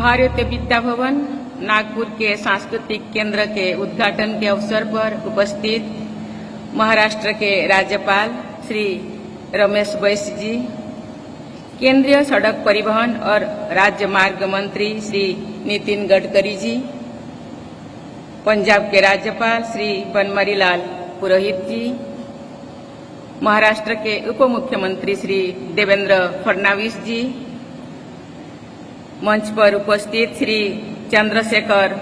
भारतीय विद्या भवन नागपुर के सांस्कृतिक केंद्र के उद्घाटन के अवसर पर उपस्थित महाराष्ट्र के राज्यपाल श्री रमेश बैस जी, केंद्रीय सड़क परिवहन और राजमार्ग मंत्री श्री नितिन गडकरी जी, पंजाब के राज्यपाल श्री बनवारीलाल पुरोहित जी, महाराष्ट्र के उप मुख्यमंत्री श्री देवेंद्र फडणवीस जी, मंच पर उपस्थित श्री चंद्रशेखर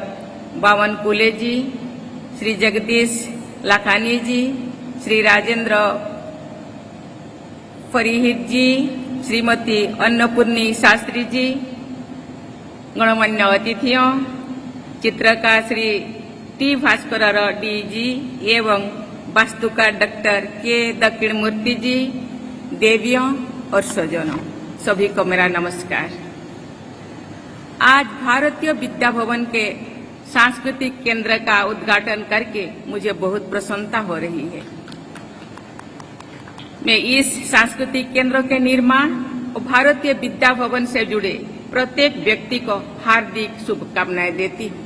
बावनकुले जी, श्री जगदीश लाखानी जी, श्री राजेंद्र फरीहित जी, श्रीमती अन्नपूर्णी शास्त्री जी, गणमान्य अतिथियों, चित्रकार Shri T Bhaskar D G एवं वास्तुकार डॉक्टर के दक्षिणमूर्ति जी, देवियों और स्वजनों, सभी को मेरा नमस्कार। आज भारतीय विद्या भवन के सांस्कृतिक केंद्र का उद्घाटन करके मुझे बहुत प्रसन्नता हो रही है। मैं इस सांस्कृतिक केंद्र के निर्माण और भारतीय विद्या भवन से जुड़े प्रत्येक व्यक्ति को हार्दिक शुभकामनाएं देती हूँ।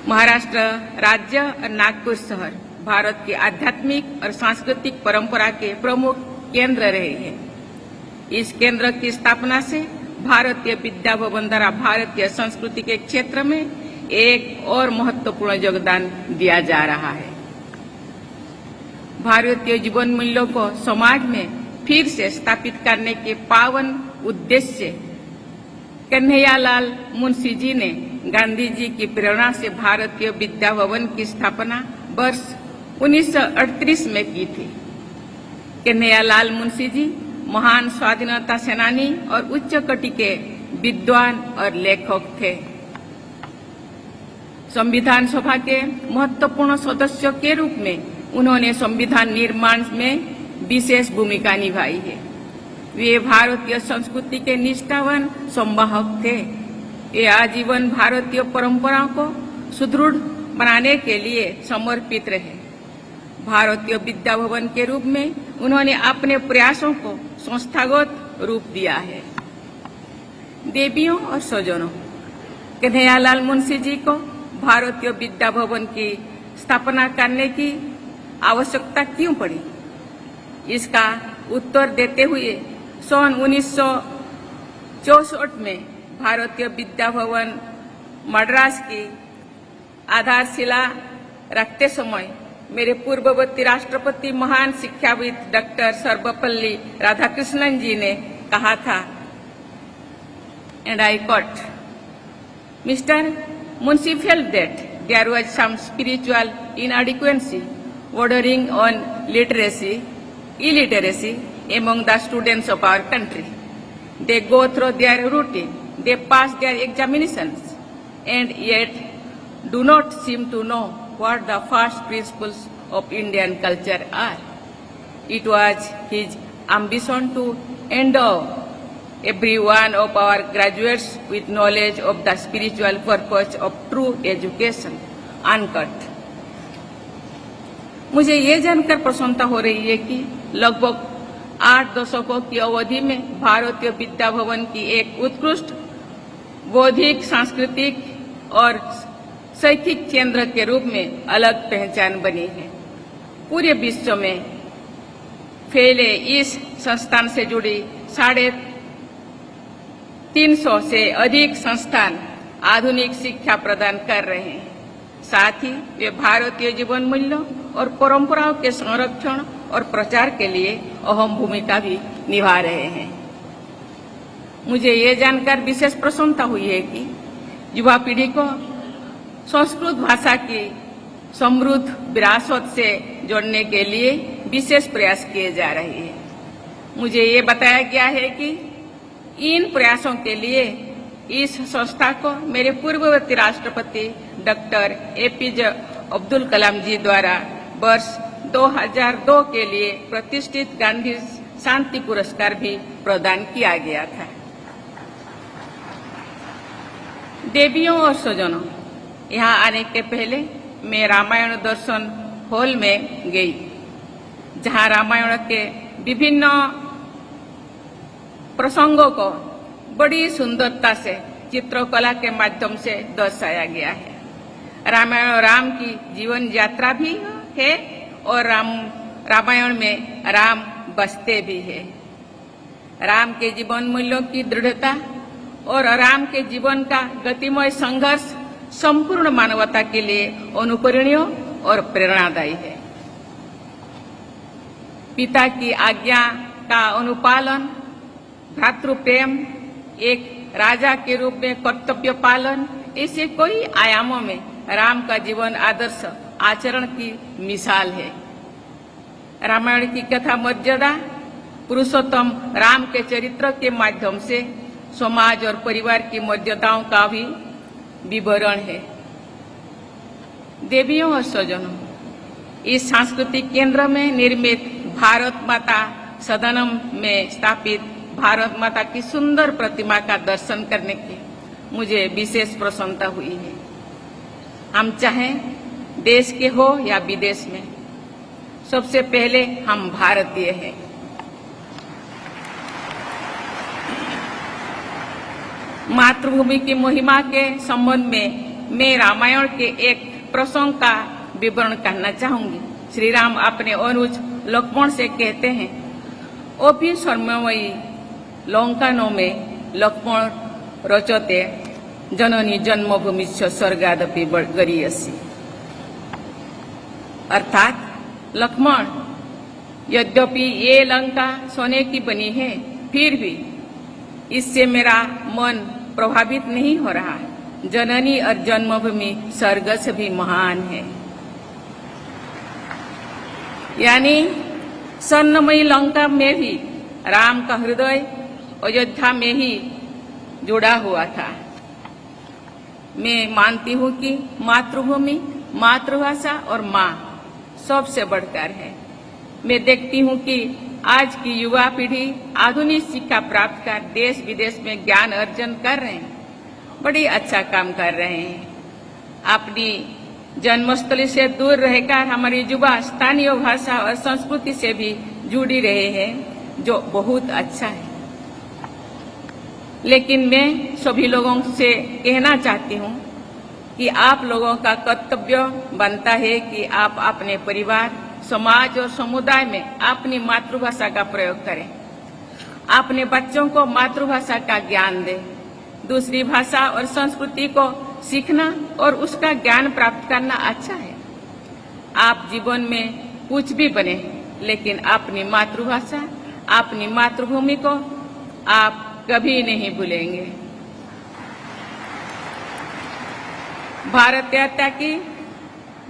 महाराष्ट्र राज्य और नागपुर शहर भारत की आध्यात्मिक और सांस्कृतिक परंपरा के प्रमुख केंद्र रहे हैं। इस केंद्र की स्थापना से भारतीय विद्या भवन द्वारा भारतीय संस्कृति के क्षेत्र में एक और महत्वपूर्ण योगदान दिया जा रहा है। भारतीय जीवन मूल्यों को समाज में फिर से स्थापित करने के पावन उद्देश्य से कन्हैयालाल मुंशी जी ने गांधी जी की प्रेरणा से भारतीय विद्या भवन की स्थापना वर्ष 1938 में की थी। कन्हैयालाल मुंशी जी महान स्वाधीनता सेनानी और उच्च कोटि के विद्वान और लेखक थे। संविधान सभा के महत्वपूर्ण सदस्यों के रूप में उन्होंने संविधान निर्माण में विशेष भूमिका निभाई है। वे भारतीय संस्कृति के निष्ठावान संवाहक थे। ये आजीवन भारतीय परंपराओं को सुदृढ़ बनाने के लिए समर्पित रहे। भारतीय विद्या भवन के रूप में उन्होंने अपने प्रयासों को संस्थागत रूप दिया है। देवियों और स्वजनों, कन्हैयालाल मुंशी जी को भारतीय विद्या भवन की स्थापना करने की आवश्यकता क्यों पड़ी? इसका उत्तर देते हुए सन 1964 में भारतीय विद्या भवन मद्रास की आधारशिला रखते समय मेरे पूर्ववर्ती राष्ट्रपति महान शिक्षाविद डॉक्टर सर्वपल्ली राधाकृष्णन जी ने कहा था, and I quote, mister Munshi felt that there was some spiritual inadequacy bordering on illiteracy among the students of our country. They go through their routine, they pass their examinations, and yet do not seem to know what the first principles of Indian culture are. It was his ambition to endow every one of our graduates with knowledge of the spiritual purpose of true education. Unquote. मुझे ये जानकर प्रसन्नता हो रही है कि लगभग 8 दशकों की अवधि में भारतीय विद्या भवन की एक उत्कृष्ट बौद्धिक, सांस्कृतिक और शैक्षिक केंद्र के रूप में अलग पहचान बनी है। पूरे विश्व में फैले इस संस्थान से जुड़ी 350 से अधिक संस्थान आधुनिक शिक्षा प्रदान कर रहे हैं। साथ ही वे भारतीय जीवन मूल्यों और परंपराओं के संरक्षण और प्रचार के लिए अहम भूमिका भी निभा रहे हैं। मुझे ये जानकर विशेष प्रसन्नता हुई है कि युवा पीढ़ी को संस्कृत भाषा की समृद्ध विरासत से जोड़ने के लिए विशेष प्रयास किए जा रहे हैं। मुझे ये बताया गया है कि इन प्रयासों के लिए इस संस्था को मेरे पूर्ववर्ती राष्ट्रपति डॉक्टर APJ अब्दुल कलाम जी द्वारा वर्ष 2002 के लिए प्रतिष्ठित गांधी शांति पुरस्कार भी प्रदान किया गया था। देवियों और स्वजनों, यहाँ आने के पहले मैं रामायण दर्शन हॉल में गई, जहाँ रामायण के विभिन्न प्रसंगों को बड़ी सुंदरता से चित्रकला के माध्यम से दर्शाया गया है। रामायण राम की जीवन यात्रा भी है और रामायण में राम बसते भी है। राम के जीवन मूल्यों की दृढ़ता और राम के जीवन का गतिमय संघर्ष संपूर्ण मानवता के लिए अनुकरणीय और प्रेरणादायी है। पिता की आज्ञा का अनुपालन, भ्रातृ प्रेम, एक राजा के रूप में कर्तव्य पालन, ऐसे कई आयामों में राम का जीवन आदर्श आचरण की मिसाल है। रामायण की कथा मर्यादा पुरुषोत्तम राम के चरित्र के माध्यम से समाज और परिवार की मर्यादाओं का भी विवरण है। देवियों और स्वजनों, इस सांस्कृतिक केंद्र में निर्मित भारत माता सदनम में स्थापित भारत माता की सुंदर प्रतिमा का दर्शन करने की मुझे विशेष प्रसन्नता हुई है। हम चाहें देश के हो या विदेश में, सबसे पहले हम भारतीय हैं। मातृभूमि की महिमा के संबंध में मैं रामायण के एक प्रसंग का विवरण करना चाहूंगी। श्री राम अपने अनुज लक्ष्मण से कहते हैं, ओपी स्वर्णमयी लंकानो में लक्ष्मण रचते जननी जन्मभूमि स्वर्गादपि गरीयसी। अर्थात लक्ष्मण, यद्यपि ये लंका सोने की बनी है, फिर भी इससे मेरा मन प्रभावित नहीं हो रहा है। जननी और जन्मभूमि स्वर्ग से भी महान है। यानी स्वर्णमयी लंका में भी राम का हृदय अयोध्या में ही जुड़ा हुआ था। मैं मानती हूँ कि मातृभूमि, मातृभाषा और माँ सबसे बढ़कर है। मैं देखती हूँ कि आज की युवा पीढ़ी आधुनिक शिक्षा प्राप्त कर देश विदेश में ज्ञान अर्जन कर रहे हैं, बड़ी अच्छा काम कर रहे हैं। अपनी जन्मस्थली से दूर रहकर हमारी युवा स्थानीय भाषा और संस्कृति से भी जुड़ी रहे हैं, जो बहुत अच्छा है। लेकिन मैं सभी लोगों से कहना चाहती हूँ कि आप लोगों का कर्तव्य बनता है कि आप अपने परिवार, समाज और समुदाय में अपनी मातृभाषा का प्रयोग करें। अपने बच्चों को मातृभाषा का ज्ञान दें। दूसरी भाषा और संस्कृति को सीखना और उसका ज्ञान प्राप्त करना अच्छा है। आप जीवन में कुछ भी बने, लेकिन अपनी मातृभाषा, अपनी मातृभूमि को आप कभी नहीं भूलेंगे।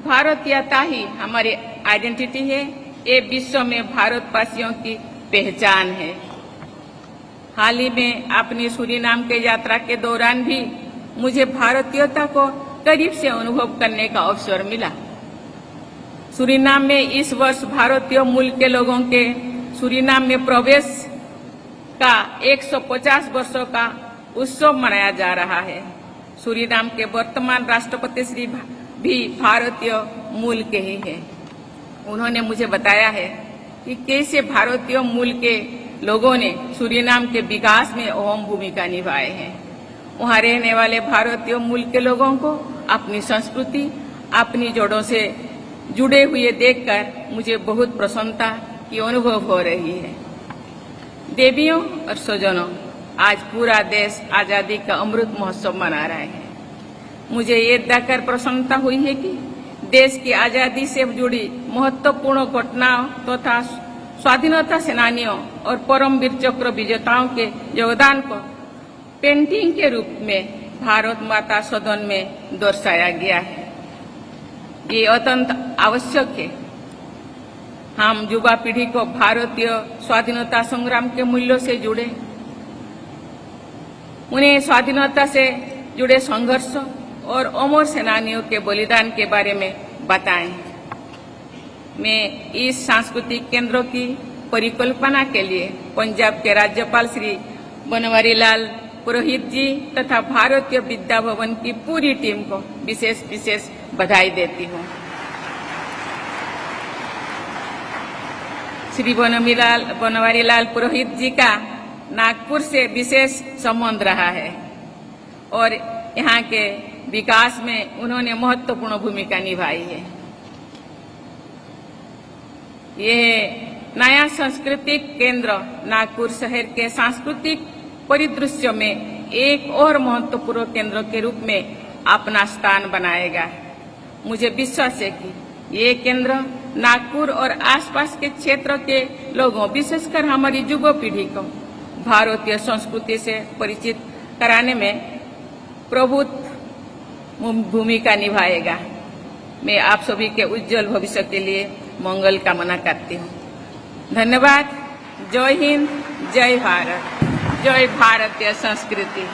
भारतीयता ही हमारी आइडेंटिटी है। ये विश्व में भारतवासियों की पहचान है। हाल ही में अपनी सूरीनाम के यात्रा के दौरान भी मुझे भारतीयता को करीब से अनुभव करने का अवसर मिला। सूरीनाम में इस वर्ष भारतीय मूल के लोगों के सूरीनाम में प्रवेश का 150 वर्षों का उत्सव मनाया जा रहा है। सूरीनाम के वर्तमान राष्ट्रपति श्री भी भारतीय मूल के ही हैं। उन्होंने मुझे बताया है कि कैसे भारतीय मूल के लोगों ने सूरीनाम के विकास में अहम भूमिका निभाए हैं। वहां रहने वाले भारतीय मूल के लोगों को अपनी संस्कृति, अपनी जड़ों से जुड़े हुए देखकर मुझे बहुत प्रसन्नता की अनुभव हो रही है। देवियों और स्वजनों, आज पूरा देश आजादी का अमृत महोत्सव मना रहा है। मुझे ये देखकर प्रसन्नता हुई है कि देश की आजादी से जुड़ी महत्वपूर्ण घटनाओं तथा स्वाधीनता सेनानियों और परमवीर चक्र विजेताओं के योगदान को पेंटिंग के रूप में भारत माता सदन में दर्शाया गया है। ये अत्यंत आवश्यक है। हम युवा पीढ़ी को भारतीय स्वाधीनता संग्राम के मूल्यों से जुड़े, उन्हें स्वाधीनता से जुड़े संघर्ष और अमर सेनानियों के बलिदान के बारे में बताएं। मैं इस सांस्कृतिक केंद्र की परिकल्पना के लिए पंजाब के राज्यपाल श्री बनवारी लाल पुरोहित जी तथा भारतीय विद्या भवन की पूरी टीम को विशेष बधाई देती हूँ। श्री बनवारी लाल पुरोहित जी का नागपुर से विशेष संबंध रहा है और यहाँ के विकास में उन्होंने महत्वपूर्ण भूमिका निभाई है। यह नया सांस्कृतिक केंद्र नागपुर शहर के सांस्कृतिक परिदृश्य में एक और महत्वपूर्ण केंद्र के रूप में अपना स्थान बनाएगा। मुझे विश्वास है कि ये केंद्र नागपुर और आसपास के क्षेत्र के लोगों, विशेषकर हमारी युवा पीढ़ी को भारतीय संस्कृति से परिचित कराने में प्रभुत्व भूमिका निभाएगा। मैं आप सभी के उज्जवल भविष्य के लिए मंगल कामना करती हूँ। धन्यवाद। जय हिंद, जय भारत, जय भारतीय संस्कृति।